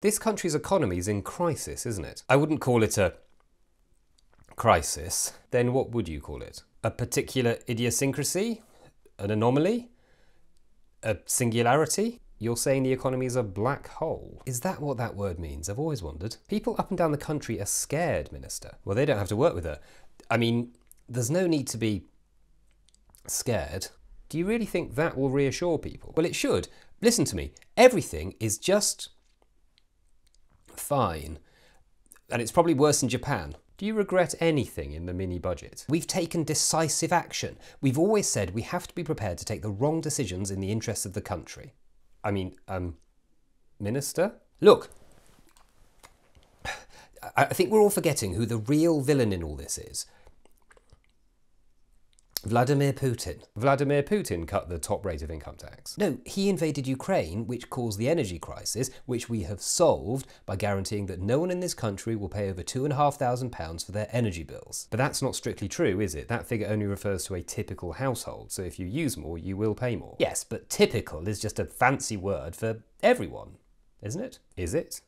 This country's economy is in crisis, isn't it? I wouldn't call it a crisis. Then what would you call it? A particular idiosyncrasy? An anomaly? A singularity? You're saying the economy is a black hole. Is that what that word means? I've always wondered. People up and down the country are scared, Minister. Well, they don't have to work with her. I mean, there's no need to be scared. Do you really think that will reassure people? Well, it should. Listen to me. Everything is just fine. And it's probably worse in Japan. Do you regret anything in the mini-budget? We've taken decisive action. We've always said we have to be prepared to take the wrong decisions in the interests of the country. I mean, Minister? Look, I think we're all forgetting who the real villain in all this is. Vladimir Putin. Vladimir Putin cut the top rate of income tax. No, he invaded Ukraine, which caused the energy crisis, which we have solved by guaranteeing that no one in this country will pay over £2,500 for their energy bills. But that's not strictly true, is it? That figure only refers to a typical household, so if you use more, you will pay more. Yes, but typical is just a fancy word for everyone, isn't it? Is it?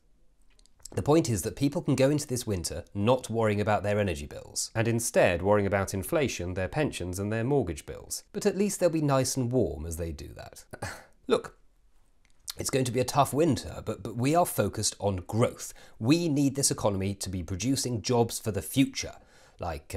The point is that people can go into this winter not worrying about their energy bills, and instead worrying about inflation, their pensions and their mortgage bills. But at least they'll be nice and warm as they do that. Look, it's going to be a tough winter, but we are focused on growth. We need this economy to be producing jobs for the future, like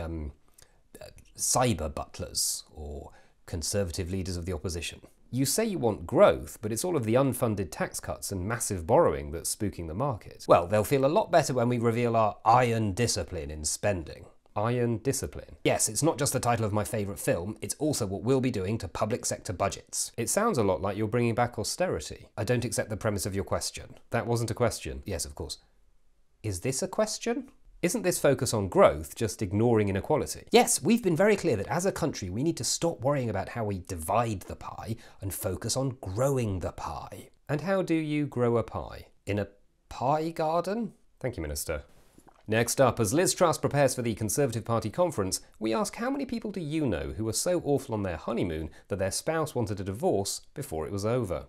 cyber butlers or Conservative leaders of the opposition. You say you want growth, but it's all of the unfunded tax cuts and massive borrowing that's spooking the market. Well, they'll feel a lot better when we reveal our iron discipline in spending. Iron discipline. Yes, it's not just the title of my favourite film, it's also what we'll be doing to public sector budgets. It sounds a lot like you're bringing back austerity. I don't accept the premise of your question. That wasn't a question. Yes, of course. Is this a question? Isn't this focus on growth just ignoring inequality? Yes, we've been very clear that as a country we need to stop worrying about how we divide the pie and focus on growing the pie. And how do you grow a pie? In a pie garden? Thank you, Minister. Next up, as Liz Truss prepares for the Conservative Party conference, we ask how many people do you know who were so awful on their honeymoon that their spouse wanted a divorce before it was over?